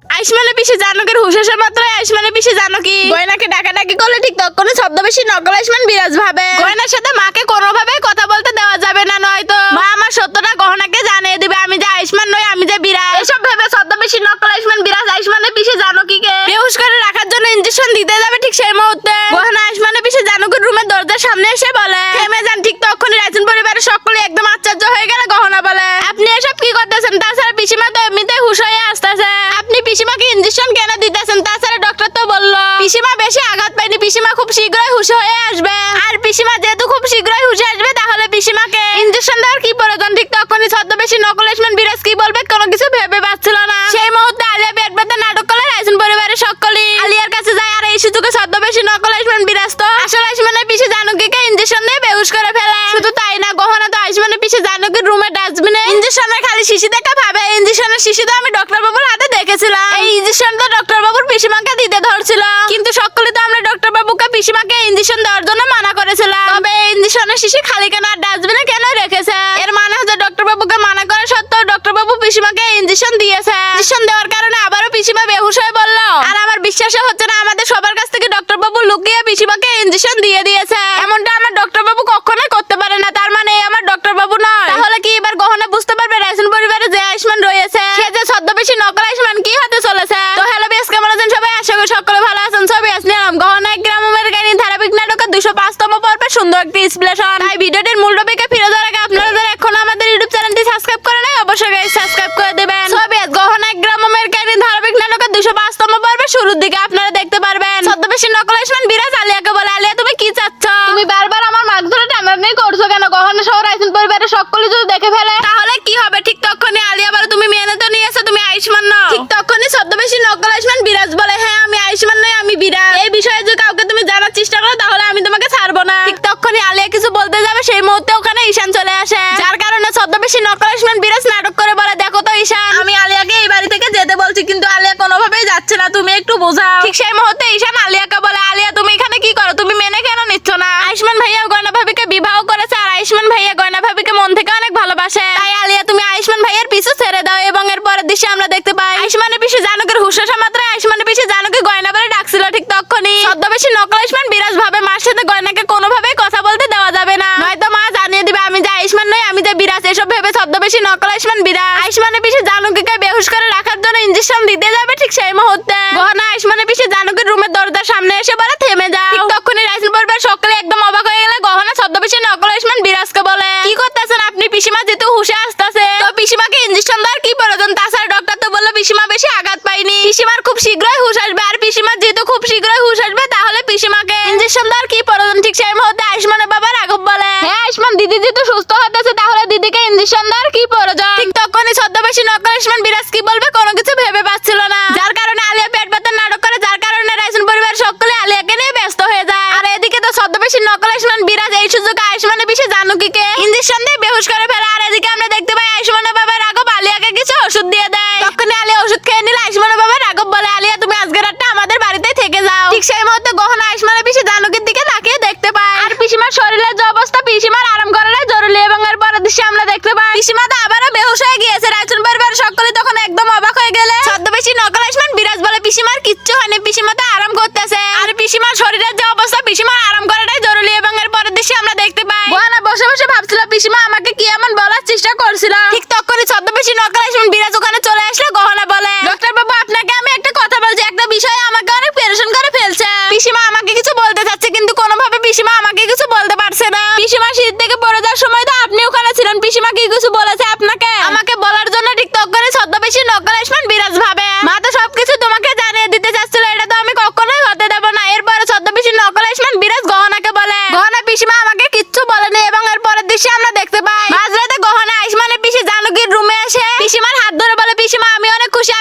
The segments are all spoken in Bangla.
আয়ুষ্মানের পিছে জানকের হুশ আসার মাত্র আয়ুষ্মানের পিছে জানকি গয়নাকে ডাকাডাকি করলে ঠিক তখনই ছদ্মবেশী নকল আয়ুষ্মান বিরাজ ভাবে গয়নার সাথে মাকে কোনোভাবে কথা বলতে দেওয়া যাবে না, নয়তো মা আমার সত্যটা গহনাকে জানিয়ে দিবে আমি যে আয়ুষ্মান নই, আমি যে বিরাজ। এসব ভেবে ছদ্মবেশী নকল আয়ুষ্মান বিরাজ আয়ুষ্মানের পিছে জানকীকে বেহুশ করে রাখার জন্য ইনজেকশন দিতে যাবে। ঠিক সেই মুহূর্তে গহনা আয়ুষ্মানের পিছে জানকীর রুমের দরজার সামনে এসে বলে থেমে যান। ঠিক তখনই রাইসুন পরিবারের সকলে একদম আশ্চর্য হয়ে গেল। গহনা বলে আপনি এসব কি করতেছেন? তাছাড়া পিসিমা তো এমনিতেই হুশ হয়ে আসতেছে, আপনি পিসিমাকে ইনজেকশন কেন দিতেছেন? তাছাড়া ডক্টর তো বললো পিসিমা বেশি আঘাত পায়নি, পিসিমা খুব শীঘ্রই হুশ হয়ে আসবে। আর পিসিমা যেহেতু খুব শীঘ্রই হুশ আসবে তাহলে পিসিমাকে ইনজেকশন দেওয়ার কি প্রয়োজন? ঠিক তখনই ছদ্মবেশী নকল আয়ুষ্মান বিরাজ কি বলবে কোনো কিছু ভেবে পাচ্ছিল না। সেই মুহূর্তে আলিয়া পেট ব্যথা নাটক করলে রাইসুন পরিবারের সকলেই আলিয়ার কাছে যায়। আর এই সুযোগে ছদ্মবেশী নকল আয়ুষ্মান বিরাজ তো আসলে আয়ুষ্মানের পিছে জানকীকে ইনজেকশন দিয়ে বেহুশ করে ফেলে। শুধু তাই না, গহনা তো আয়ুষ্মানের পিছে জানকীর রুমের ডাস্টবিনে ইনজেকশনের খালি শিশি দেখা ভাবে ইনজেকশনের শিশি তো আমি ডক্টর বাবুর হাতে দেখেছিলাম। এই ইনজেকশন তো ডক্টর বাবুর পিসিমাকে দিতে ধরছিল, কিন্তু সকলে তো আমরা ডক্টর বাবুকে পিসিমাকে ইনজেকশন দেওয়ার জন্য মানা করেছিলাম। তবে এই ইনজেকশনের শিশি খালি কেন আর ডাস্টবিনে কেন রেখেছে? এর মানে হচ্ছে ডক্টর বাবুকে মানা করা সত্ত্বেও ডক্টর বাবু পিসিমাকে ইনজেকশন দিয়েছে। ইনজেকশন দেওয়ার কারণে আবারও পিসিমা বেহুশ হয়ে বলল। আর আমার বিশ্বাসই হচ্ছে না আমাদের সবার কাছ থেকে ডক্টর বাবু লুকিয়ে পিসিমাকে ইনজেকশন দিয়ে দিয়েছে। এমনটা আমার ডক্টর বাবু কখনোই করতে পারে না। তার মানে আমার ডক্টর বাবু নয়। তাহলে কি এবার গহনা বুঝতে পারবে রাইসুন পরিবারে যে আয়ুষ্মান রয়েছে সে যে ছদ্মবেশী নকল আয়ুষ্মান কি হতে চলেছে? তো হ্যালো বেশ, কেমন আছেন সবাই? আশা করি সকলে ভালো আছেন। সবাই আসলাম গহনা গ্রামের কাহিনী ধারাবাহিক নাটকের 205তম পর্বে সুন্দর একটি বিশ্লেষণ। তাই ভিডিওটির মূল টপিকে ফিরে যাওয়ার আগে আপনারা যারা এখনো আমাদের ইউটিউব চ্যানেলটি সাবস্ক্রাইব করে নাই অবশ্যই গাইস সাবস্ক্রাইব করে দিবেন। সবাই গহনা গ্রামের কাহিনী ধারাবাহিক নাটকের 205তম পর্বে শুরুর দিকে আপনারা দেখতে পারবেন ছদ্মবেশী নকল আয়ুষ্মান বিরাজ আলিয়াকে বলে আলিয়া তুমি কি চাচ্ছ? তুমি বারবার আমার মাছ ধরে টানাটানি করছো কেন? গহনা সহ রাইসুন পরিবারের সকলে যদি দেখে ফেলে তাহলে কি হবে? ঠিক তখনই আলিয়া বলে তুমি মেনে তো নিয়েছো তুমি আয়ুষ্মান নও। ঠিক তখনই ছদ্মবেশী নকল আয়ুষ্মান বিরাজ বলে হ্যাঁ আমি আয়ুষ্মান নই, আমি বিরাজ। এই বিষয়ে যদি কাউকে তুমি জানার চেষ্টা করো তাহলে আমি তোমাকে ছাড়বো না। ঠিক তখনই আলিয়া কিছু বলতে যাবে সেই মুহূর্তে ওখানে ঈশান চলে আসে, যার কারণে ছদ্মবেশী নকল আয়ুষ্মান বিরাজ নাটক করে বলে দেখো তো ঈশান আমি আলিয়াকে এই বাড়ি থেকে যেতে বলছি কিন্তু আলিয়া কোনোভাবেই যাচ্ছে না, তুমি একটু বোঝাও। ঠিক সেই মুহূর্তে ঈশান আলিয়াকে বলে আলিয়া তুমি এখানে কি করো? তুমি মেনে কেন নিচ্ছ না? আয়ুষ্মান ভাইয়া গয়না ভাবিকে বিবাহ করেছে আর আয়ুষ্মান ভাইয়া গয়না ভাবিকে মন থেকে অনেক ভালোবাসে। তাই আলিয়া তুমি আয়ুষ্মান ভাইয়ের পিছু ছেড়ে দাও। এবং এর পরের দৃশ্যে আমরা দেখতে পাই আয়ুষ্মানের পিছে জানকের হুশ আসা মাত্র আয়ুষ্মানের পিছে জানকে গয়না বলে ডাকছিল। ঠিক তখনই ছদ্মবেশী নকল আয়ুষ্মান বিরাজ ভাবে মার সাথে গয়নাকে কোনোভাবেই কথা বলতে দেওয়া যাবে না, নয়তো মা জানিয়ে দিবে আমি যে আয়ুষ্মান নই, আমি যে বিরাজ। এসব ভেবে ছদ্মবেশী নকল আয়ুষ্মান বিরাজ আয়ুষ্মানের পিছে জানকীকে বেহুশ করে রাখার জন্য ইনজেকশন দিতে যাবে। ঠিক সেই মুহূর্তে গহনা আয়ুষ্মানের পিছে জানকীর রুমের দরজার সামনে এসে বলে থেমে যাও। ঠিক তখনই রাইসুন পরিবার সকলে একদম অবাক হয়ে গেলে গহনা ছদ্মবেশী নকল আয়ুষ্মান বিরাজকে বলে কি করতেছেন আপনি? পিসিমা যেহেতু হুশে আসতেছে তো পিসিমাকে ইনজেকশন দেওয়ার কি প্রয়োজন? তাছাড়া ডক্টর তো বললো পিসিমা বেশি আঘাত পায়নি, পিসিমার খুব শীঘ্রই হুশ আসবে। আর পিসিমার যেহেতু খুব শীঘ্রই হুশ আসবে তাহলে পিসিমাকে ইনজেকশন দেওয়ার কি প্রয়োজন? ঠিক সেই মুহূর্তে আয়ুষ্মানের বাবা রাঘব বলে হ্যাঁ আয়ুষ্মান দিদি যেহেতু সুস্থ হতেছে তাহলে দিদিকে ইনজেকশন দেওয়ার কি প্রয়োজন? ঠিক তখনই ছদ্মবেশী নকল আয়ুষ্মান বিরাজ কি বলবে কোনো কিছু ভেবে পাচ্ছিল না, যার কারণে আলিয়া পেট ব্যথার নাটক করে, যার কারণে রাইসুন পরিবার সকলে আলিয়াকে নিয়ে ব্যস্ত হয়ে যায়। আর এদিকে তো ছদ্মবেশী নকল আয়ুষ্মান বিরাজ এই সুযোগে আয়ুষ্মানের পিছে জানকীকে ইনজেকশন দিয়ে বেহুশ করে ফেলে। আর এদিকে আমরা দেখতে পাই আয়ুষ্মানের বাবা রাঘব আলিয়াকে কিছু ওষুধ দিয়ে দেয়। তখনই আলিয়া ওষুধ খেয়ে নিলে আয়ুষ্মানের বাবা রাঘব বলে আলিয়া তুমি আজকের রাতটা আমাদের বাড়িতেই থেকে যাও। ঠিক সেই মুহূর্তে গহনা আয়ুষ্মানের পিছে জানকীর দিকে তাকিয়ে দেখতে পায় আর পিসিমার শরীরের যে অবস্থা পিসিমার আরাম করাটাই জরুরি। এবং এর পরের দৃশ্যে আমরা দেখতে পাই পিসিমা তো আবারও বেহুশ হয়ে গিয়েছে। রাইসুন পরিবার সকলে তখন একদম অবাক হয়ে গেলে ছদ্মবেশী নকল আয়ুষ্মান বিরাজ বলে পিসিমার কিচ্ছু হয়নি, পিসিমা তো আরাম করতেছে। আর পিসিমার শরীরের যে অবস্থা পিসিমার আরাম করাটাই জরুরি। এবং এর পরের দৃশ্যে আমরা দেখতে পাই গহনা বসে বসে ভাবছিল পিসিমা আমাকে কি এমন বলার চেষ্টা করছিল। ঠিক তখনই ছদ্মবেশী নকল আয়ুষ্মান বিরাজ ওখানে চলে আসলো। গহনা বলে ডক্টর বাবু আপনাকে আমি একটা কথা বলছি, একটা বিষয় আমাকে অনেক পেরেশান করে ফেলছে। পিসিমা আমাকে কিছু বলতে চাচ্ছে কিন্তু কোনোভাবে পিসিমা আমাকে কিছু বলতে পারছে না। পিসিমা শীত থেকে পড়ে যাওয়ার সময় তো আপনি ওখানে ছিলেন, পিসিমা কি কিছু বলেছে আপনাকে? আমাকে বলার জন্য ঠিক তখনই ছদ্মবেশী নকল আয়ুষ্মান বিরাজ ভাবে মা তো সবকিছু তোমাকে জানিয়ে দিতে চাচ্ছিল, এটা তো আমি কখনোই হতে দেব না। এরপরে ছদ্মবেশী নকল আয়ুষ্মান বিরাজ গহনাকে বলে গহনা পিসিমা আমাকে কিচ্ছু বলেনি। এবং এর পরের দৃশ্যে আমরা দেখতে পাই মাঝরাতে গহনা আয়ুষ্মানের পিছে জানকীর রুমে এসে পিসিমার হাত ধরে বলে পিসিমা আমি অনেক খুশি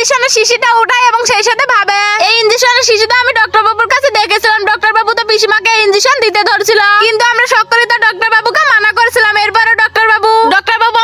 ইনজেকশনের শিশিটা উঠায় এবং সেই সাথে ভাবে এই ইনজেকশনের শিশিটা আমি ডক্টর বাবুর কাছে দেখেছিলাম। ডক্টর বাবু তো পিসিমাকে ইনজেকশন দিতে ধরছিল, কিন্তু আমরা সকলে তো ডক্টর বাবুকে মানা করেছিলাম। এরপরে ডক্টর বাবু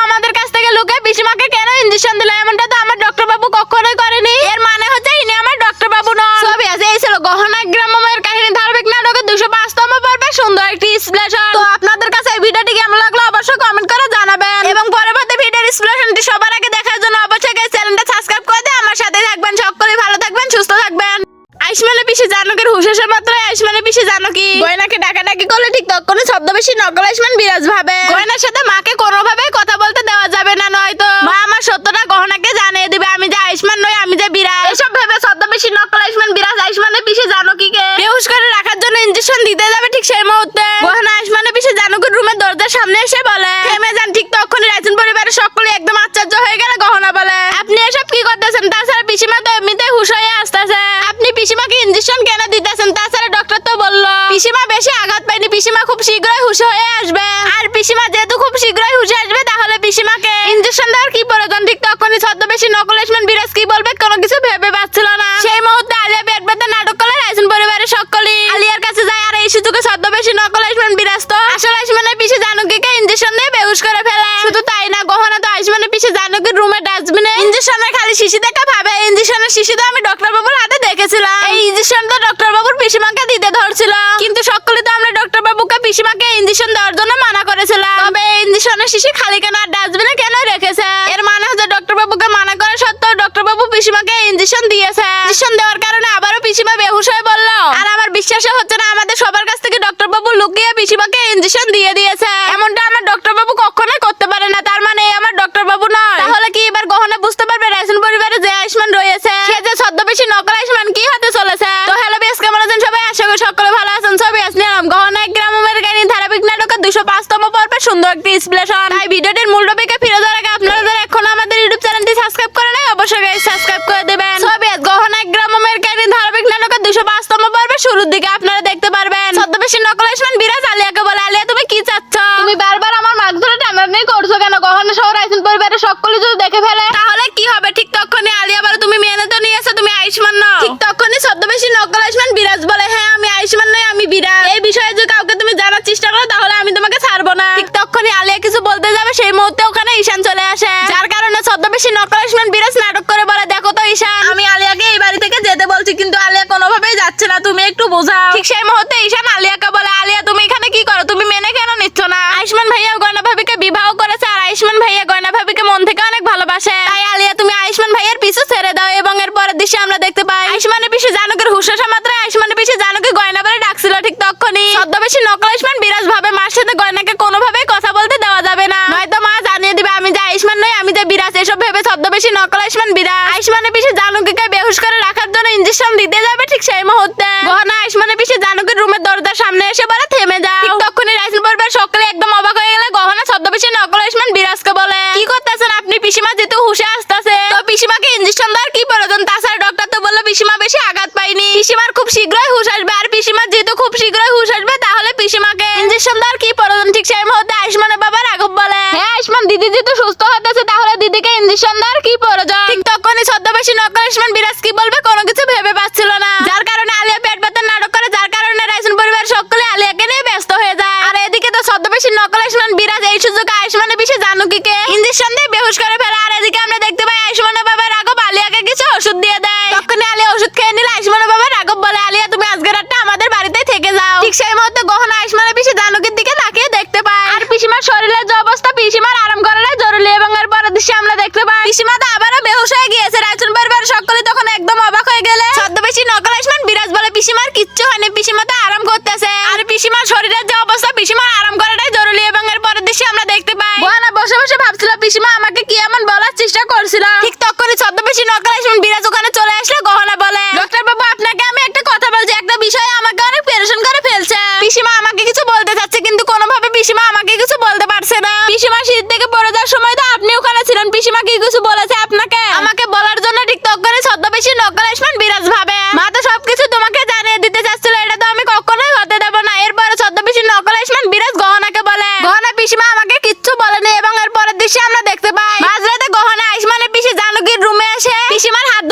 আমাদের কাছ থেকে লুকিয়ে পিসিমাকে কেন ইনজেকশন দিল, এমনটা তো আমার ডক্টর বাবু কখনোই করেনি। এর মানে হচ্ছে ইনি আমার ডক্টর বাবু নন। ছবি আছে, এই ছিল গহনা গ্রাম্যের কাহিনী ধারাবাহিক নাটকের 205তম পর্বে সুন্দর একটি বিশ্লেষণ। তো আপনাদের কাছে এই ভিডিওটি কেমন লাগলো অবশ্যই কমেন্ট করে জানাবেন, এবং পরবর্তী ভিডিওর বিশ্লেষণটি সবার আগে দেখার জন্য অবশ্যই চ্যানেলটা সাবস্ক্রাইব করে দিয়ে আমার সাথে থাকবেন। সকলেই ভালো থাকবেন, সুস্থ থাকবেন। আয়ুষ্মানে পিসি জানকীর হুশ আসা মাত্র আয়ুষ্মানে পিসি জানকী গয়নাকে ডাকাডাকি করলে ঠিক তখনই ছদ্মবেশী নকল আয়ুষ্মান বিরাজ ভাবে গয়নার সাথে মাকে কোনোভাবেই কথা বলতে দেওয়া যাবে না, নয়তো মা আমার সত্যটা গহনাকে জানিয়ে দিবে আমি যে আয়ুষ্মান নই, আমি যে বিরাজ। এসব ভেবে ছদ্মবেশী নকল আয়ুষ্মান বিরাজ আয়ুষ্মানে পিসি জানকীকে বেহুশ করে রাখার জন্য ইনজেকশন দিতে যাবে। ঠিক সেই মুহূর্তে গহনা আয়ুষ্মানে পিসি জানকীর রুমের দরজার সামনে এসে বলে থেমে যান। ঠিক তখনই রাইসুন পরিবারের সকলে একদম আশ্চর্য হয়ে গেল। গহনা বলে আপনি এসব কি করতেছেন? তাছাড়া পিসিমা তো এমনিতেই হুশ হয়ে আসতেছে, আপনি পিসিমাকে ইনজেকশন কেন দিতেছেন? তাছাড়া ডক্টর তো বললো পিসিমা বেশি আঘাত পায়নি, পিসিমা খুব শীঘ্রই হুশ হয়ে আসবে। আর পিসিমা যেহেতু খুব শীঘ্রই হুশ আসবে তাহলে পিসিমাকে ইনজেকশন দেওয়ার কি প্রয়োজন? ঠিক তখনই ছদ্মবেশী নকল আয়ুষ্মান বিরাজ কি বলবে কোনো কিছু ভেবে পাচ্ছিল না। সেই মুহূর্তে আলিয়া পেট ব্যথা নাটক করলে রাইসুন পরিবারের সকলেই আলিয়ার কাছে যায়। আর এই সুযোগে ছদ্মবেশী নকল আয়ুষ্মান বিরাজ তো আসলে আয়ুষ্মানের পিসি জানকীকে ইনজেকশন দিয়ে বেহুশ করে ফেলে। শুধু তাই না, গহনা তো আয়ুষ্মানের পিসি জানকীর রুমের ডাস্টবিনে ইনজেকশনের খালি শিশি দেখা ভাবে ইনজেকশনের শিশি তো আমি ডক্টর বাবুর হাতে দেখেছিলাম। এই ইনজেকশন তো ডক্টর বাবুর পিসিমাকে দিতে ধরছিল, কিন্তু সকলে তো আমরা ডক্টর বাবুকে পিসিমাকে ইনজেকশন দেওয়ার জন্য মানা করেছিলাম। তবে এই ইনজেকশনের শিশি খালি কেন আর ডাস্টবিনে কেন রেখেছে? এর মানে হচ্ছে ডক্টর বাবুকে মানা করা সত্ত্বেও ডক্টর বাবু পিসিমাকে ইনজেকশন দিয়েছে। ইনজেকশন দেওয়ার কারণে আবারও পিসিমা বেহুশ হয়ে বলল। আর আমার বিশ্বাসই হচ্ছে না আমাদের সবার কাছ থেকে ডক্টর বাবু লুকিয়ে পিসিমাকে ইনজেকশন দিয়ে দিয়েছে। এমনটা আমার ডক্টর বাবু কখনোই করতে পারে না। তার মানে আমার ডক্টর বাবু নয়। তাহলে কি এবার গহনা বুঝতে পারবে রাইসুন পরিবারে যে আয়ুষ্মান রয়েছে সে যে ছদ্মবেশী নকল আয়ুষ্মান কি হতে চলেছে? তো হ্যালো বিয়াস, কেমন আছেন সবাই? আশা করি সকলে ভালো আছেন। ছবি আসলাম গহনা গ্রাম্যের কাহিনী ধারাবাহিক নাটকের 205তম পর্বে সুন্দর একটি বিশ্লেষণ। তাই ভিডিওটির মূল টপিকে ফিরে যাওয়ার আগে আপনারা যারা এখনো আমাদের ইউটিউব চ্যানেলটি সাবস্ক্রাইব করে নাই অবশ্যই সাবস্ক্রাইব করে দেবেন। ছবি গহনা গ্রাম্যের কাহিনী ধারাবাহিক নাটকের 205তম পর্বে শুরুর দিকে আপনারা দেখতে পারবেন ছদ্মবেশী নকল আয়ুষ্মান বিরাজ আলিয়াকে বলে আলিয়া তুমি কি চাচ্ছ? তুমি বারবার আমার মাছ ধরে টানাটানি করছো কেন? গহনা সহ রাইসুন পরিবারের সকলে যদি দেখে ফেলে তাহলে কি হবে? ঠিক তখনই আলিয়া বলে তুমি মেনে তো নিয়েছো তুমি আয়ুষ্মান নও। ঠিক তখনই ছদ্মবেশী নকল আয়ুষ্মান বিরাজ বলে হ্যাঁ আমি আয়ুষ্মান নই, আমি বিরাজ। এই বিষয়ে যদি কাউকে তুমি জানার চেষ্টা করো তাহলে আমি তোমাকে ছাড়বো না। ঠিক তখনই আলিয়া কিছু বলতে যাবে সেই মুহূর্তে ওখানে ঈশান চলে আসে, যার কারণে ছদ্মবেশী নকল আয়ুষ্মান বিরাজ নাটক করে বলে দেখো তো ঈশান আমি আলিয়াকে এই বাড়ি থেকে যেতে বলছি কিন্তু আলিয়া কোনোভাবেই যাচ্ছে না, তুমি একটু বোঝাও। ঠিক সেই মুহূর্তে ঈশান আলিয়াকে বলে আলিয়া তুমি এখানে কি করো? তুমি মেনে কেন নিচ্ছ না? আয়ুষ্মান ভাইয়া গয়না ভাবিকে বিবাহ করেছে আর আয়ুষ্মান ভাইয়া গয়না ভাবিকে মন থেকে অনেক ভালোবাসে। তাই আলিয়া তুমি আয়ুষ্মান ভাইয়ের পিছু ছেড়ে দাও। এবং এর পরের দৃশ্যে আমরা দেখতে পাই আয়ুষ্মানের পিসি জানকীর হুশ আসা মাত্র আয়ুষ্মানের পিসি জানকী গয়না বলে ডাকছিল। ঠিক তখনই ছদ্মবেশী নকল আয়ুষ্মান বিরাজ ভাবে মার সাথে গয়নাকে কোনোভাবেই কথা বলতে দেওয়া যাবে না, নয়তো মা জানিয়ে দিবে আমি যে আয়ুষ্মান নই, আমি যে বিরাজ। এসব ভেবে ছদ্মবেশী নকল আয়ুষ্মান বিরাজ আয়ুষ্মানের পিসি জানকীকে বেহুশ করে রাখার জন্য ইনজেকশন দিতে যাবে। ঠিক সেই মুহূর্তে গহনা আয়ুষ্মানের পিসি জানকীর রুমের দরজার সামনে এসে বলে থেমে যাও। ঠিক তখনই রাইসুন পরিবার সকলে একদম অবাক হয়ে গেলে গহনা ছদ্মবেশী নকল আয়ুষ্মান বিরাজকে বলে কি করতেছেন আপনি? পিসিমা যেহেতু হুশে আসতেছে তো পিসিমাকে ইনজেকশন দেওয়ার কি প্রয়োজন? তাছাড়া ডক্টর তো বললো পিসিমা বেশি আঘাত পায়নি, পিসিমার খুব শীঘ্রই হুশ আসবে। আর পিসিমার যেহেতু খুব শীঘ্রই হুশ আসবে তাহলে পিসিমাকে ইনজেকশন দেওয়ার কি প্রয়োজন? ঠিক সেই মুহূর্তে আয়ুষ্মানের বাবা রাঘব বলে হ্যাঁ আয়ুষ্মান দিদি যেহেতু সুস্থ হতেছে তাহলে দিদিকে ইনজেকশন দেওয়ার কি প্রয়োজন? ঠিক তখনই ছদ্মবেশী নকল আয়ুষ্মান বিরাজ কি বলবে কোনো কিছু ভেবে পাচ্ছিল না, যার কারণে আলিয়া পেট ব্যথার নাটক করে, যার কারণে রাইসুন পরিবার সকলে আলিয়াকে নিয়ে ব্যস্ত হয়ে যায়। আর এদিকে তো ছদ্মবেশী নকল আয়ুষ্মান বিরাজ এই সুযোগে আয়ুষ্মানের পিসি জানকীকে ইনজেকশন দিয়ে বেহুশ করে ফেলে। আর এদিকে আমরা দেখতে পাই আয়ুষ্মানের বাবা রাঘব আলিয়াকে কিছু ওষুধ দিয়ে দেয়। তখনই আলিয়া ওষুধ খেয়ে নিলে আয়ুষ্মানের বাবা রাঘব বলে আলিয়া তুমি আজকে রাতটা আমাদের বাড়িতেই থেকে যাও। ঠিক সেই মুহূর্তে গহনা আয়ুষ্মানের পিসি জানকীর দিকে তাকিয়ে দেখতে পায় আর পিসিমার শরীরের যে অবস্থা পিসিমার আরাম করাটাই জরুরি। এবং এর পরের দৃশ্যে আমরা দেখতে পাই পিসিমা তো আবারও বেহুশ হয়ে গিয়েছে। রাইসুন পরিবারের সকলে তখন একদম অবাক হয়ে গেলে ছদ্মবেশী নকল আয়ুষ্মান বিরাজ বলে পিসিমার কিচ্ছু হয়নি, পিসিমা তো আরাম করতেছে। আর পিসিমার শরীরের যে অবস্থা পিসিমার আরাম করাটাই জরুরি। এবং এর পরের দৃশ্যে আমরা দেখতে পাই গহনা বসে বসে ভাবছিল পিসিমা আমাকে কি এমন বলার চেষ্টা করছিল। ঠিক তখনই ছদ্মবেশী নকল আয়ুষ্মান বিরাজ ওখানে চলে আসলে গহনা বলে ডক্টর বাবু আপনাকে আমি একটা কথা বলছি, একটা বিষয় আমাকে অনেক পেরেশান করে ফেলছে। পিসিমা আমাকে কিছু বলতে চাচ্ছে কিন্তু কোনোভাবে পিসিমা আমাকে কিছু বলতে পারছে না। পিসিমা শীত থেকে পড়ে যাওয়ার সময় তো আপনি ওখানে ছিলেন, পিসিমা কি কিছু বলেছে আপনাকে? আমাকে বলার জন্য ঠিক তখনই ছদ্মবেশী নকল আয়ুষ্মান বিরাজ ভাবে মা তো সবকিছু তোমাকে জানিয়ে দিতে চাচ্ছিল, এটা তো আমি কখনোই হতে দেবো না। এরপরে ছদ্মবেশী নকল আয়ুষ্মান বিরাজ গহনাকে বলে গহনা পিসিমা আমাকে কিচ্ছু বলেনি। এবং এর পরের দৃশ্যে আমরা দেখতে পাই মাঝরাতে গহনা আয়ুষ্মানের পিসি জানকীর রুমে এসে পিসিমার হাত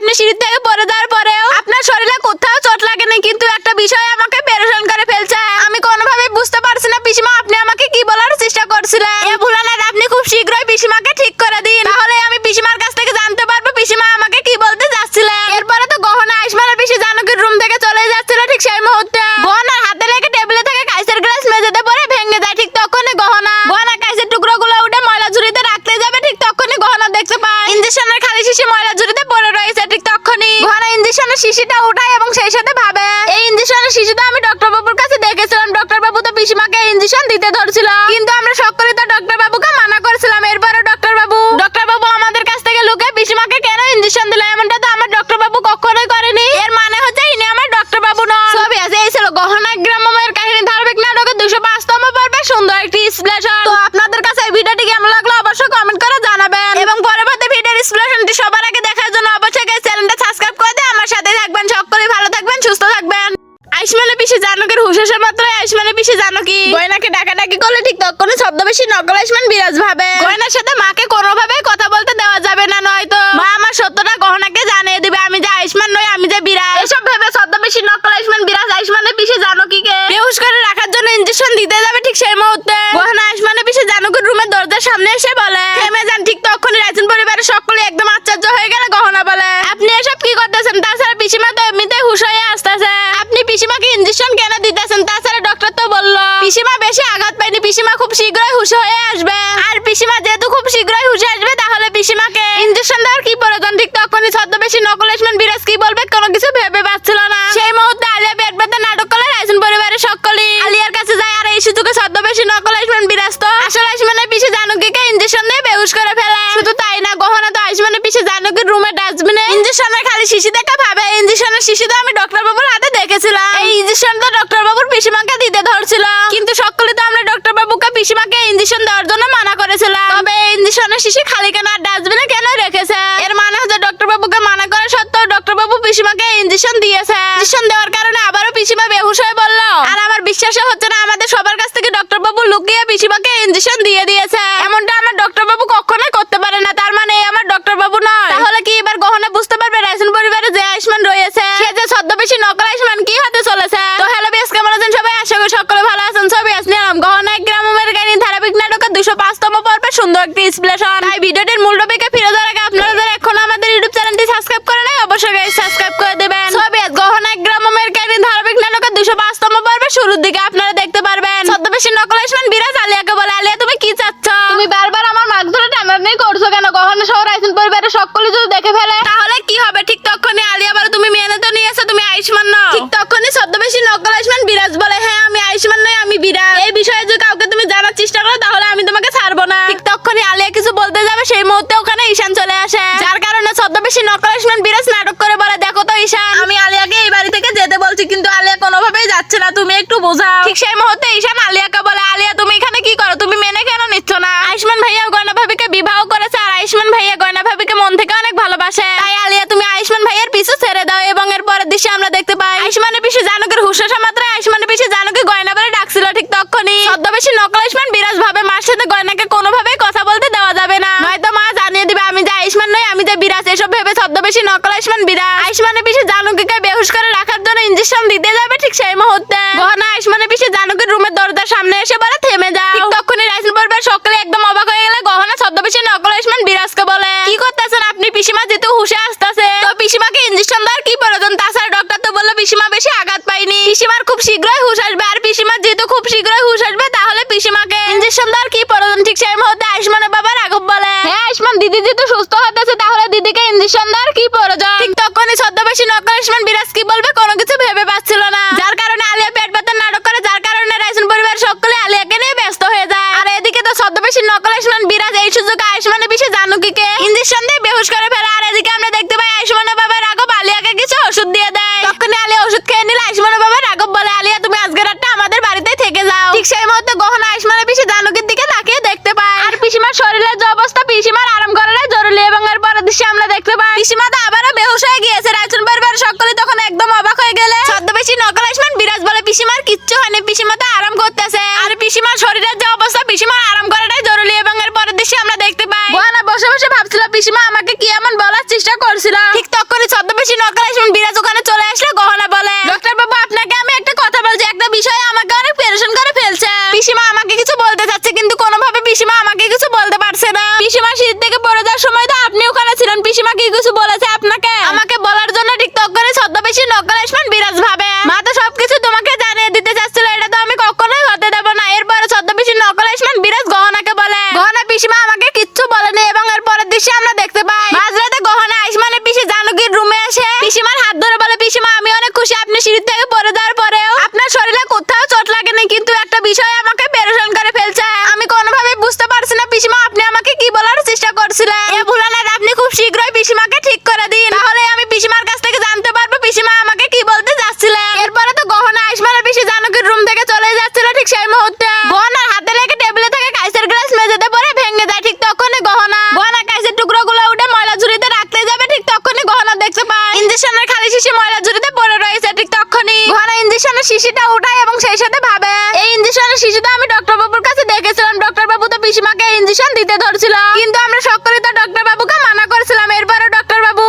আপনি সিঁড়ি থেকে পড়ে যাওয়ার পরেও আপনার শরীরে কোথাও চোট লাগেনি, কিন্তু একটা বিষয় আমাকে পেরেশান করে ফেলছে। আমি কোনোভাবে বুঝতে পারছি না পিসিমা আপনি আমাকে কি বলার চেষ্টা করছিলেন। এ ভোলানাথ, আপনি খুব শীঘ্রই পিসিমাকে ঠিক করে দিন, তাহলে আমি পিসিমার কাছ থেকে জানতে পারবো পিসিমা আমাকে কি বলতে যাচ্ছিলেন। এরপরে তো গহনা আইসমানের পিসি জানকীর রুম থেকে চলে যাচ্ছিল। ঠিক সেই মুহূর্তে গহনার হাতে লেগে টেবিলে থেকে কাঁচের গ্লাস মেঝেতে পড়ে ভেঙে যায়। ঠিক তখনই গহনা কাঁচের টুকরোগুলো উঠে ময়লা ঝুড়িতে রাখতে যাবে। ঠিক তখনই গহনা দেখতে পায় ইঞ্জেকশনের খালি শিশি ময়লা ঝুড়িতে পড়ে রয়েছে। ঠিক তখনই গহনা ইঞ্জেকশনের শিশিটা উঠায় এবং সেই সাথে ভাবে এই ইঞ্জেকশনের শিশিটা আমি ডক্টর বাবুর কাছে দেখেছিলাম। ডক্টর বাবু তো পিসিমাকে ইঞ্জেকশন দিতে ধরছিল, কিন্তু আমরা সকলেই তো ডক্টর বাবুকে মানা করেছিলাম। এরপরে ডক্টর বাবু আমাদের কাছ থেকে লুকিয়ে পিসিমাকে কেন ইঞ্জেকশন দিল, এমনটা তো আমার ডক্টর বাবু কখনোই করেনি। এর মানে হচ্ছে ইনি আমার ডক্টর বাবু নয়। ছবি আছে, এই ছিল গহনা গ্রাম্যময়ের কাহিনী ধারাবাহিক নাটকের 205তম পর্বে সুন্দর একটি বিশ্লেষণ। তো আপনাদের কাছে এই ভিডিওটি কেমন লাগলো অবশ্যই কমেন্ট করে জানাবেন, এবং পরবর্তী ভিডিওর বিশ্লেষণটি সবার আগে দেখার জন্য অবশ্যই চ্যানেলটা সাবস্ক্রাইব করে দিয়ে আমার সাথে থাকবেন। সকলেই ভালো থাকবেন, সুস্থ থাকবেন। আইসমানের পিসি জানকীর হুশ আসা মাত্রই আইসমানের পিসি জানকী গয়নাকে ডাকাডাকি করলে ঠিক তখনই ছদ্মবেশী নকল আইসমান বিরাজ ভাবে গয়নার সাথে মাকে কোনোভাবেই কথা বলতে দেওয়া যাবে না, নয়তো মা আমার সত্যটা গহনাকে জানিয়ে দিবে আমি যে আইসমান নই, আমি যে বিরাজ। এসব ভেবে ছদ্মবেশী নকল আইসমান বিরাজ আইসমানের পিসি জানকীকে বেহুশ করে রাখার জন্য ইনজেকশন দিতে যাবে। ঠিক সেই মুহূর্তে গহনা আইসমানের পিসি জানকীর রুমের দরজার সামনে এসে বলে থেমে যান। ঠিক তখনই রাইসুন পরিবারের সকলে একদম আশ্চর্য হয়ে গেল। গহনা বলে আপনি এসব কি করতেছেন? তাছাড়া পিসিমা তো এমনিতেই হুশ হয়ে আসতেছে, আপনি পিসিমাকে ইনজেকশন কেন দিতেছেন? তাছাড়া ডক্টর তো বললো পিসিমা বেশি আঘাত পায়নি, পিসিমা খুব শীঘ্রই হুশ হয়ে আসবে। আর পিসিমা যেহেতু খুব শীঘ্রই হুশ আসবে, তাহলে পিসিমাকে ইনজেকশন দেওয়ার কি প্রয়োজন? ঠিক তখনই ছদ্মবেশী নকল আইসমান বিরাজ কি বলবে কোনো কিছু ভেবে পাচ্ছিল না। সেই মুহূর্তে আলিয়া পেট ব্যথা নাটক করলে রাইসুন পরিবারের সকলেই আলিয়ার কাছে যায়। আর এই সুযোগে ছদ্মবেশী নকল আইসমান বিরাজ তো আসলে আইসমানের পিসি জানকীকে ইনজেকশন দিয়ে বেহুশ করে ফেলে। শুধু তাই না, গহনা তো আইসমানের পিসি জানকীর রুমের ডাস্টবিনে ইনজেকশনের খালি শিশি দেখা ভাবে ইনজেকশনের শিশি তো আমি ডক্টর বাবুর হাতে দেখেছিলাম। এই ইনজেকশন তো ডক্টর বাবুর পিসিমাকে দিতে ধরছিল, কিন্তু সকলে তো আমরা ডক্টর বাবুকে পিসিমাকে ইনজেকশন দেওয়ার জন্য মানা করেছিলাম। তবে এই ইনজেকশনের শিশি খালি কেন আর ডাস্টবিনে কেন রেখেছে? এর মানে হচ্ছে ডক্টর বাবুকে মানা করা সত্ত্বেও ডক্টর বাবু পিসিমাকে ইনজেকশন দিয়েছে। ইনজেকশন দেওয়ার কারণে আবারও পিসিমা বেহুশ হয়ে বলল। আর আমার বিশ্বাসই হচ্ছে না আমাদের সবার কাছ থেকে ডক্টর বাবু লুকিয়ে পিসিমাকে ইনজেকশন দিয়ে দিয়েছে। এমনটা আমার ডক্টর বাবু কখনোই করতে পারে না, তার মানে আমার ডক্টর বাবু নয়। তাহলে কি এবার গহনা বুঝতে পারবে রাইসুন পরিবারে যে আইসমান রয়েছে সে যে ছদ্মবেশী নকল আইসমান কি হতে চলেছে? তো হ্যালো বেশ, কেমন আছেন সবাই? আশা করি সকলে ভালো আছেন। ছবি আসলাম গহনা গ্রাম্যময়ের কাহিনী ধারাবাহিক নাটকের 205তম পর্বে সুন্দর একটি বিশ্লেষণ। তাই ভিডিওটির মূল টপিকে ফিরে যাওয়ার আগে আপনারা যারা এখনো আমাদের ইউটিউব চ্যানেলটি সাবস্ক্রাইব করে নাই অবশ্যই সাবস্ক্রাইব করে দেবেন। ছবি গহনা গ্রাম্যময়ের কাহিনী ধারাবাহিক নাটকের 205তম পর্বে শুরুর দিকে আপনারা দেখতে পারবেন ছদ্মবেশী নকল আইসমান বিরাজ আলিয়াকে বলে আলিয়া তুমি কি চাচ্ছ? তুমি বারবার আমার মাছ ধরে টানাটানি করছো কেন? গহনা সহ রাইসুন পরিবারের সকলে যদি দেখে ফেলে তাহলে কি হবে? ঠিক তখনই আলিয়া বলে তুমি মেনে তো নিয়েছো তুমি আইসমান নও। ঠিক তখনই ছদ্মবেশী নকল আইসমান বিরাজ বলে হ্যাঁ আমি আইসমান নই, আমি বিরাজ। এই বিষয়ে যদি কাউকে তুমি জানার চেষ্টা করো তাহলে আমি তোমাকে ছাড়বো না। ঠিক তখনই আলিয়া কিছু বলতে যাবে, সেই মুহূর্তে ওখানে ঈশান চলে আসে, যার কারণে ছদ্মবেশী নকল আইসমান বিরাজ নাটক করে বলে দেখো তো ঈশান, আমি আলিয়াকে এই বাড়ি থেকে যেতে বলছি কিন্তু আলিয়া কোনোভাবেই যাচ্ছে না, তুমি একটু বোঝাও। ঠিক সেই মুহূর্তে ঈশান আলিয়াকে বলে আলিয়া তুমি এখানে কি করো? তুমি মেনে কেন নিচ্ছ না? আইসমান ভাইয়া গয়না ভাবিকে বিবাহ করেছে আর আইসমান ভাইয়া গয়না ভাবিকে মন থেকে অনেক ভালোবাসে, তাই আলিয়া তুমি আইসমান ভাইয়ের পিছু ছেড়ে দাও। এবং এর পরের দৃশ্যে আমরা দেখতে পাই আইসমানের পিছু জানকীর হুশ আসা মাত্র আইসমানের পিছু জানকী গয়না বলে ডাকছিল। ঠিক তখনই ছদ্মবেশী নকল আইসমান বিরাজ ভাবে মার সাথে গয়নাকে কোনোভাবেই কথা বলতে দেওয়া যাবে না, নয়তো মা জানিয়ে দিবে আমি যে আইসমান নই, আমি যে বিরাজ। এসব ভেবে ছদ্মবেশী নকল আইসমান বিরাজ আইসমানের পিছু জানকীকে বেহুশ করে রাখার জন্য ইনজেকশন দিতে যাবে। ঠিক সেই মুহূর্তে গহনা আইসমানের পিছু জানকীর রুমের দরজার সামনে এসে বলে থেমে যাও। ঠিক তখনই রাইসুন পরিবার সকলে একদম অবাক হয়ে গেলে গহনা ছদ্মবেশী নকল আইসমান বিরাজকে বলে কি করতেছেন আপনি? পিসিমা যেহেতু হুশে আসতেছে তো পিসিমাকে ইনজেকশন দেওয়ার কি প্রয়োজন? তাছাড়া ডক্টর তো বললো পিসিমা বেশি আঘাত পায়নি, পিসিমার খুব শীঘ্রই হুশ আসবে। আর পিসিমা যেহেতু খুব শীঘ্রই হুশ আসবে তাহলে পিসিমাকে ইনজেকশন দেওয়ার কি প্রয়োজন? ঠিক সেই মুহূর্তে আইসমানের বাবা রাঘব বলে হ্যাঁ আইসমান দিদি যেহেতু সুস্থ হতেছে তাহলে দিদিকে ইনজেকশন দেওয়ার কি প্রয়োজন? ঠিক তখনই ছদ্মবেশী নকল আইসমান বিরাজ কি বলবে কোনো কিছু ভেবে পাচ্ছিল না, যার কারণে আলিয়া পেট ব্যথার নাটক করে, যার কারণে রাইসুন পরিবার সকলে আলিয়াকে নিয়ে ব্যস্ত হয়ে যায়। আর এদিকে তো ছদ্মবেশী নকল আইসমান বিরাজ এই সুযোগে আইসমানের পিছে জানকীকে ইনজেকশন দিয়ে বেহুশ করে ফেলে। আর এদিকে আমরা দেখতে পাই আইসমানের বাবা রাঘব আলিয়াকে কিছু ওষুধ দিয়ে দেয়। তখনই আলিয়া ওষুধ খেয়ে নিলে আইসমানের বাবা রাঘব বলে আলিয়া তুমি আজকের রাতটা আমাদের বাড়িতেই থেকে যাও। ঠিক সেই মুহূর্তে গহনা আইসমানের পিছে জানকীর দিকে তাকিয়ে দেখতে পায় আর পিসিমার শরীরের যে অবস্থা পিসিমার আরাম করাটাই জরুরি। এবং এর পরের দৃশ্যে আমরা দেখতে পাই পিসিমা তো আবারও বেহুশ হয়ে গিয়েছে। রাইসুন পরিবার সকলে তখন একদম অবাক হয়ে গেলে ছদ্মবেশী নকল আইসমান বিরাজ বলে পিসিমার কিচ্ছু হয়নি, পিসিমা তো আরাম করতেছে। আর পিসিমার শরীরের যে অবস্থা পিসিমার আরাম করাটাই জরুরি। এবং এর পরের দৃশ্যে আমরা দেখতে পাই গহনা বসে বসে ভাবছিল পিসিমা আমাকে কি এমন বলার চেষ্টা করছিল। ঠিক তখনই কিছু বলেছে আপনাকে? আমাকে বলার জন্য টিকটক করে ছদ্মবেশী নকল আয়ুষ্মান বিরাজ ভাবে। মা তো সবকিছু তোমাকে জানিয়ে দিতে চাচ্ছিল, এটা তো আমি কখনোই হতে দেব না। এরপরে ছদ্মবেশী নকল আয়ুষ্মান বিরাজ গহনাকে বলে, গহনা পিসিমা আমাকে কিচ্ছু বলেনি। এবং এর পরের দৃশ্যে আমরা দেখতে পাই মাঝরাতে গহনা আয়ুষ্মানের পিসি জানকীর রুমে আসে পিসিমার হাত ধরে বলে, পিসিমা আমি অনেক খুশি আপনি সিঁড়ি থেকে পড়ে যাওয়ার পরেও আপনার শরীরে কোথাও চোট লাগেনি, কিন্তু একটা বিষয় আমাকে পেরেশান করে ফেলছে। আমি কোনোভাবে বুঝতে পারছি না পিসিমা আপনি আমাকে কি বলার চেষ্টা করছিলেন। এ ভুলানার আপনি খুব শীঘ্রই পিসিমাকে ঠিক করে দিন, তাহলে আমি পিসিমার কাছ থেকে জানতে পারবো পিসিমা আমাকে কি বলতে যাচ্ছিলেন। এরপরে তো গহনা আয়ুষ্মানের পিসি জানকীর রুম থেকে চলে যাচ্ছিল। ঠিক সেই মুহূর্তে গহনার হাতে লেগে টেবিলে থেকে কাঁচের গ্লাস মেঝেতে পড়ে ভেঙে যায়। ঠিক তখনই গহনা কাঁচের টুকরোগুলো উঠে ময়লা ঝুড়িতে রাখতে যাবে। ঠিক তখনই গহনা দেখতে পায় ইঞ্জেকশনের খালি শিশি ময়লা ঝুড়িতে পড়ে রয়েছে। ঠিক তখনই গহনা ইঞ্জেকশনের শিশিটা উঠায় এবং সেই সাথে ভাবে, এই ইঞ্জেকশনের শিশিটা আমি ডক্টর বাবুর কাছে দেখেছিলাম। ডক্টর বাবু তো পিসিমাকে ইঞ্জেকশন দিতে ধরছিল, কিন্তু আমরা সকলেই তো ডক্টর বাবুকে মানা করেছিলাম। এরপরে ডক্টর বাবু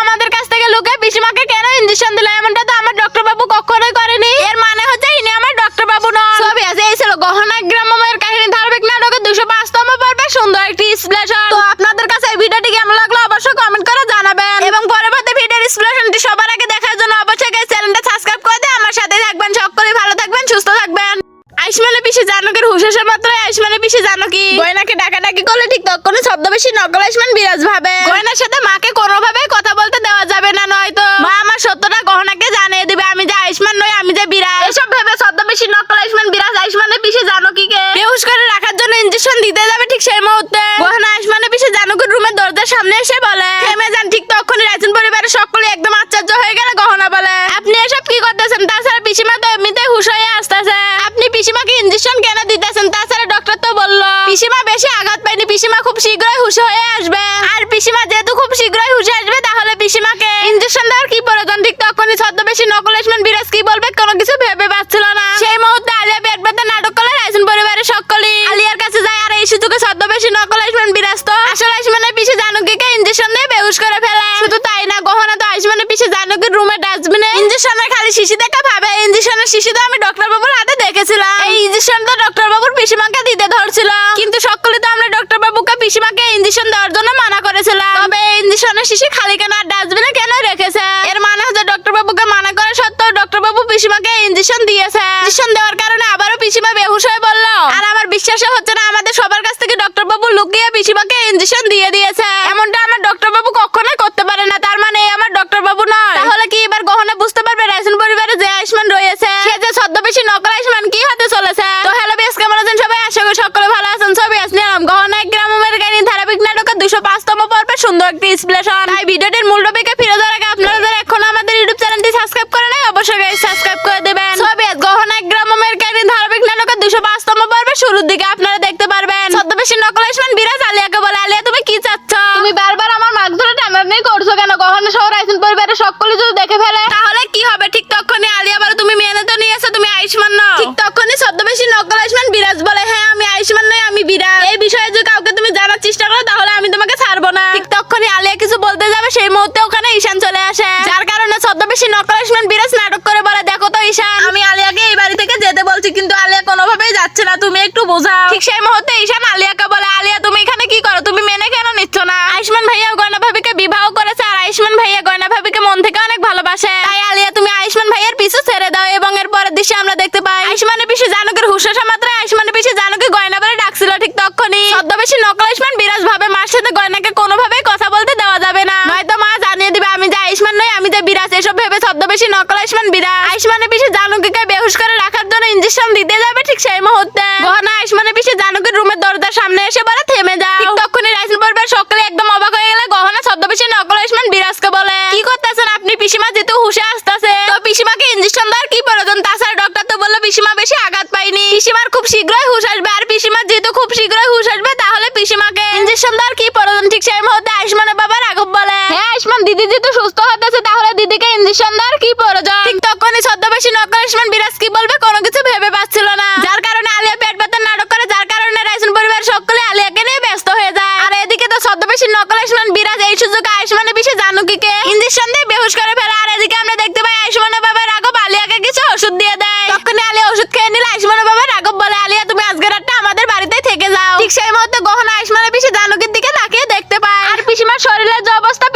আমাদের কাছ থেকে লুকে পিসিমাকে কেন ইঞ্জেকশন দিল, এমনটা তো আমার ডক্টর বাবু কখনোই করেনি। এর মানে হচ্ছে ইনি আমার ডক্টর বাবু নন। সবই আছে, এই ছিল গহনা গ্রাম্যময়ের কাহিনী ধারাবাহিক নাটকের 205তম পর্বে সুন্দর একটি বিশ্লেষণ। তো আপনাদের কাছে এই ভিডিওটি কেমন লাগলো অবশ্যই কমেন্ট করে জানাবেন, এবং পরবর্তী ভিডিওর বিশ্লেষণটি সবার আগে দেখার জন্য অবশ্যই চ্যানেলটা সাবস্ক্রাইব করে দিয়ে আমার সাথে থাকবেন। সকলেই ভালো থাকবেন, সুস্থ থাকবেন। আয়ুষ্মানের পিসি জানকীর হুঁশ আসা মাত্র আয়ুষ্মানের পিসি জানকী গয়নাকে ডাকাডাকি করলে ঠিক তখনই ছদ্মবেশী নকল আয়ুষ্মান বিরাজ ভাবে, গয়নার সাথে মাকে কোনোভাবে কথা বলতে দেওয়া যাবে না, নয়তো মা আমার সত্যটা গহনাকে জানিয়ে দিবে আমি যে আয়ুষ্মান নই, আমি যে বিরাজ। এসব ভেবে ছদ্মবেশী নকল আয়ুষ্মান বিরাজ আয়ুষ্মানের পিসি জানকীকে বেহুশ করে রাখার জন্য ইঞ্জেকশন দিতে যাবে। ঠিক সেই মুহূর্তে গহনা আয়ুষ্মানের পিসি জানকীর রুমের দরজার সামনে এসে বলে, থেমে যান। ঠিক তখনই রাইসুন পরিবারের সকলে একদম আশ্চর্য হয়ে গেল। গহনা বলে, আপনি এসব কি করতেছেন? তাছাড়া পিসিমা তো এমনিতেই হুঁশ হয়ে আসতেছে, আপনি পিসিমাকে ইঞ্জেকশন কেন দিতেছেন? তাছাড়া ডক্টর তো বললো পিসিমা বেশি আঘাত পায়নি, পিসিমা খুব শীঘ্রই হুঁশ হয়ে আসবে। আর পিসিমা যেহেতু খুব শীঘ্রই হুঁশ আসবে, তাহলে পিসিমাকে ইঞ্জেকশন দেওয়ার কি প্রয়োজন? ঠিক তখনই ছদ্মবেশী নকল আয়ুষ্মান বিরাজ কি বলবে কোনো কিছু ভেবে পাচ্ছিল না। সেই মুহূর্তে আলিয়া পেট ব্যথা নাটক করলে রাইসুন পরিবারের সকলেই আলিয়ার কাছে যায়। আর এই সুযোগে ছদ্মবেশী নকল আয়ুষ্মান বিরাজ তো আসলে আয়ুষ্মানের পিসি জানকীকে ইঞ্জেকশন দিয়ে বেহুশ করে ফেলে। শুধু তাই না, গহনা তো আয়ুষ্মানের পিসি জানকীর রুমের ডাস্টবিনে ইঞ্জেকশনের খালি শিশি দেখা ভাবে, ইঞ্জেকশনের শিশি তো আমি ডক্টর বাবুর হাতে দেখেছিলাম। এই ইঞ্জেকশন তো ডক্টর বাবুর পিসিমাকে দিতে ধরছিল, কিন্তু সকলে তো আমরা ডক্টর বাবুকে পিসিমাকে ইঞ্জেকশন দেওয়ার জন্য মানা করেছিলাম। তবে এই ইঞ্জেকশনের শিশি খালি কেন আর ডাস্টবিনে কেন রেখেছে? এর মানে হচ্ছে ডক্টর বাবুকে মানা করা সত্ত্বেও ডক্টর বাবু পিসিমাকে ইঞ্জেকশন দিয়েছে। ইঞ্জেকশন দেওয়ার কারণে আবারও পিসিমা বেহুশ হয়ে বলল। আর আমার বিশ্বাসই হচ্ছে না আমাদের সবার কাছ থেকে ডক্টর বাবু লুকিয়ে পিসিমাকে ইঞ্জেকশন দিয়ে দিয়েছে। এমনটা আমার ডক্টর বাবু কখনোই করতে পারে না, তার মানে আমার ডক্টর বাবু নয়। তাহলে কি এবার গহনা বুঝতে পারবে রাইসুন পরিবারে যে আয়ুষ্মান রয়েছে সে যে ছদ্মবেশী নকল আয়ুষ্মান কি হতে চলেছে? তো হ্যালো বেশ, কেমন আছেন সবাই? আশা করি সকলে ভালো আছেন। সবই আসলাম গহনা গ্রাম্যময়ের কাহিনী ধারাবাহিক নাটকের 205তম পর্বে সুন্দর একটি বিশ্লেষণ। তাই ভিডিওটির মূল টপিকে ফিরে যাওয়ার আগে আপনারা যারা এখনো আমাদের ইউটিউব চ্যানেলটি সাবস্ক্রাইব করে নাই অবশ্যই সাবস্ক্রাইব করে দেবেন। সবই গহনা গ্রাম্যময়ের কাহিনী ধারাবাহিক নাটকের 205তম পর্বে শুরুর দিকে আপনারা দেখতে পারবেন ছদ্মবেশী নকল আয়ুষ্মান বিরাজ আলিয়াকে বলে, আলিয়া তুমি কি চাচ্ছ? তুমি বারবার আমার মাছ ধরে টানাটানি করছো কেন? গহনা সহ রাইসুন পরিবারের সকলে যদি দেখে ফেলে তাহলে কি হবে? ঠিক তখনই আলিয়া বলে, তুমি মেনে তো নিয়েছো তুমি আয়ুষ্মান নও। ঠিক তখনই ছদ্মবেশী নকল আয়ুষ্মান বিরাজ বলে, হ্যাঁ আমি আয়ুষ্মান নই, আমি বিরাজ। এই বিষয়ে যদি কাউকে তুমি জানার চেষ্টা করো তাহলে আমি তোমাকে ছাড়বো না। ঠিক তখনই আলিয়া কিছু বলতে যাবে, সেই মুহূর্তে ওখানে ঈশান চলে আসে, যার কারণে ছদ্মবেশী নকল আয়ুষ্মান বিরাজ নাটক করে বলে, দেখো তো ঈশান, আমি আলিয়াকে এই বাড়ি থেকে যেতে বলছি, কিন্তু আলিয়া কোনোভাবেই যাচ্ছে না, তুমি একটু বোঝাও। ঠিক সেই মুহূর্তে ঈশান আলিয়াকে বলে, আলিয়া তুমি এখানে কি করো? তুমি মেনে কেন নিচ্ছ না? আয়ুষ্মান ভাইয়া গয়না ভাবিকে বিবাহ করেছে, আর আয়ুষ্মান ভাইয়া গয়না ভাবিকে মন থেকে অনেক ভালোবাসে। তাই আলিয়া তুমি আয়ুষ্মান ভাইয়ের পিছু ছেড়ে দাও। এবং এর পরের দৃশ্যে আমরা দেখতে পাই আয়ুষ্মানের পিসি জানকীর হুঁশ আসা মাত্র আয়ুষ্মানের পিসি জানকী গয়না বলে ডাকছিল। ঠিক তখনই ছদ্মবেশী নকল আয়ুষ্মান বিরাজ ভাবে মার সাথে গয়নাকে কোনোভাবেই কথা বলতে দেওয়া যাবে না, নয়তো মা জানিয়ে দিবে আমি যে আয়ুষ্মান নই, আমি যে বিরাজ। এসব ভেবে ছদ্মবেশী নকল আয়ুষ্মান বিরাজ আয়ুষ্মানের পিসি জানকীকে বেহুশ করে রাখার জন্য ইঞ্জেকশন দিতে যাবে। ঠিক সেই মুহূর্তে গহনা আয়ুষ্মানের পিসি জানকীর রুমের দরজার সামনে এসে বলে, থেমে যাও। ঠিক তখনই রাইসুন পরিবারের সকলে একদম অবাক হয়ে গেলে গহনা ছদ্মবেশী নকল আয়ুষ্মান বিরাজকে বলে, কি করতেছেন আপনি? পিসিমা যেহেতু হুঁশে আসতেছে তো পিসিমাকে ইঞ্জেকশন দেওয়ার কি প্রয়োজন? তাছাড়া ডক্টর তো বললো পিসিমা বেশি আঘাত পায়নি, পিসিমার খুব শীঘ্রই হুঁশ আসবে। আর পিসিমার যেহেতু খুব শীঘ্রই হুঁশ আসবে তাহলে পিসিমাকে ইঞ্জেকশন দেওয়ার কি প্রয়োজন? ঠিক সেই মুহূর্তে আয়ুষ্মানের বাবা রাঘব বলে, হ্যাঁ আয়ুষ্মান দিদি যেহেতু সুস্থ হতেছে তাহলে দিদিকে ইঞ্জেকশন দেওয়ার কি প্রয়োজন? ঠিক তখনই ছদ্মবেশী নকল আয়ুষ্মান বিরাজ কি বলবে কোনো কিছু ভেবে পাচ্ছিল না, যার কারণে আলিয়া পেট ব্যথার নাটক করে, যার কারণে রাইসুন পরিবার সকলে আলিয়াকে নিয়ে ব্যস্ত হয়ে যায়। আর এদিকে তো ছদ্মবেশী নকল আয়ুষ্মান বিরাজ এই সুযোগে আয়ুষ্মানের পিসি জানকীকে ইঞ্জেকশন দিয়ে বেহুশ করে ফেলে। আর এদিকে আমরা দেখতে পাই আয়ুষ্মানের বাবা রাঘব আলিয়াকে কিছু ওষুধ দিয়ে দেয়। তখনই আলিয়া ওষুধ খেয়ে নিলে আয়ুষ্মানের বাবা রাঘব বলে, আলিয়া তুমি আজকের রাতটা আমাদের বাড়িতেই থেকে যাও। ঠিক সেই মুহূর্তে গহনা আয়ুষ্মানের পিসি জানকীর দিকে তাকিয়ে দেখতে পায় আর পিসিমার শরীরের যে অবস্থা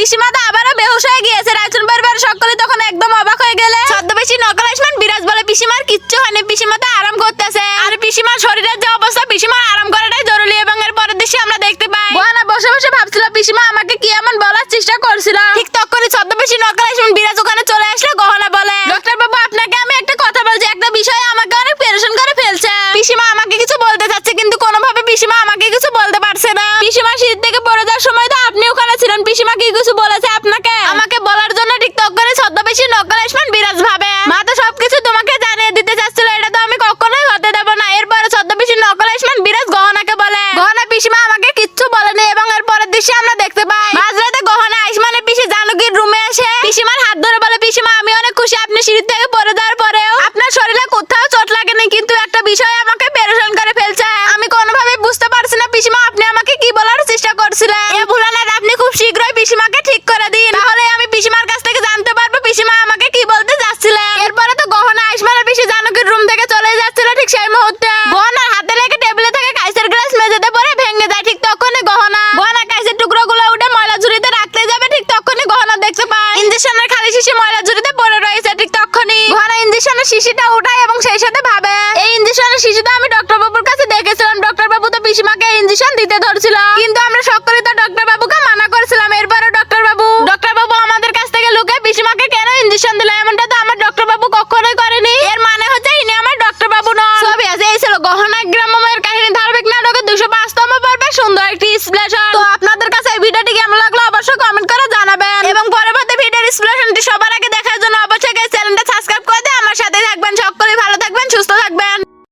পিসিমা তো আবারও বেহুশ হয়ে গিয়েছে। রায়চুন পরিবারের সকলে তখন একদম অবাক হয়ে গেলে ছদ্মবেশী নকল আয়ুষ্মান বিরাজ বলে পিসিমার কিচ্ছু হয়নি, পিসিমা তো আরাম করতেছে। আর পিসিমার শরীরের যে অবস্থা, পিসিমার আরাম করাটাই জরুরি। এবং এর পরের দৃশ্যে আমরা দেখতে পাই বোনা বসে বসে ভাবছিল পিসিমা আমাকে কি এমন বলার চেষ্টা করছিল। ঠিক তখনই ছদ্মবেশী নকল আয়ুষ্মান বিরাজ ওখানে চলে আসলো। গহনা বলে, ডক্টর বাবু আপনাকে আমি একটা কথা বলছি, একটা বিষয় আমাকে অনেক পেরেশান করে ফেলছে। পিসিমা আমাকে কিছু বলতে চাচ্ছে কিন্তু কোনোভাবে পিসিমা আমাকে কিছু বলতে পারছে না। পিসিমা সিঁড়ি থেকে পড়ে যাওয়ার সময় তো আপনি ওখানে ছিলেন, পিসিমা কি কিছু বলেছে আপনাকে? আমাকে বলার জন্য ঠিক তখনই ছদ্মবেশী নকল আয়ুষ্মান বিরাজ ভাবে মা তো সবকিছু তোমাকে জানিয়ে দিতে চাচ্ছিল, এটা তো আমি কখনোই হতে দেব না। এরপরে ছদ্মবেশী নকল আয়ুষ্মান বিরাজ গহনাকে বলে, গহনা পিসিমা আমাকে কিচ্ছু বলেনি। এবং এর পরের দৃশ্যে আমরা দেখতে পাই মাঝরাতে গহনা আয়ুষ্মানের পিসি জানকীর রুমে এসে পিসিমার হাত ধরে বলে, পিসিমা আমি অনেক খুশি আপনি সিঁড়ি থেকে পড়ে যাওয়ার পরেও আপনার শরীরে কোথাও চোট লাগেনি, কিন্তু একটা বিষয় আমাকে পেরেশান করে ফেলছে। আমি কোনোভাবেই বুঝতে পারছি না পিসিমা আপনি আমাকে কি বলার চেষ্টা করছিলেন। এ ভুলানার আপনি খুব শীঘ্রই পিসিমাকে ঠিক করে দিন, তাহলে আমি পিসিমার কাছ থেকে জানতে পারবো পিসিমা আমাকে কি বলতে যাচ্ছিলেন। এরপরে তো গহনা আয়ুষ্মানের পিসি জানকীর রুম থেকে চলে যাচ্ছিল। ঠিক সেই মুহূর্তে গহনার হাতে লেগে টেবিলে থেকে কাঁচের গ্লাস মেঝেতে পড়ে ভেঙে যায়। ঠিক তখনই গহনা কাঁচের টুকরোগুলো উঠে ময়লা ঝুড়িতে রাখতে যাবে। ঠিক তখনই গহনা দেখতে পায় ইঞ্জেকশনের খালি শিশি ময়লা ঝুড়িতে পড়ে রয়েছে। ঠিক তখনই গহনা ইঞ্জেকশনের শিশিটা উঠায় এবং সেই সাথে ভাবে এই ইঞ্জেকশনের শিশিটা আমি ডক্টর বাবুর কাছে দেখেছিলাম, ডক্টর বাবু তো পিসিমাকে ইঞ্জেকশন দিতে ধরছিল, কিন্তু আমরা সকলেই তো ডক্টর বাবুকে মানা করেছিলাম। এরপরে ডক্টর বাবু আমাদের কাছ থেকে লুকিয়ে পিসিমাকে কেন ইঞ্জেকশন দিল, এমনটা তো আমার ডক্টর বাবু কখনোই করেনি। এর মানে হচ্ছে ইনি আমার ডক্টর বাবু নন। ছবি আছে, এই ছিল গহনা গ্রাম্যময়ের কাহিনী ধারাবাহিক নাটকের 205তম পর্বে সুন্দর একটি বিশ্লেষণ। তো আপনাদের কাছে এই ভিডিওটি কেমন লাগলো অবশ্যই কমেন্ট করে জানাবেন এবং পরবর্তী ভিডিওর বিশ্লেষণটি সবার আগে দেখার জন্য অবশ্যই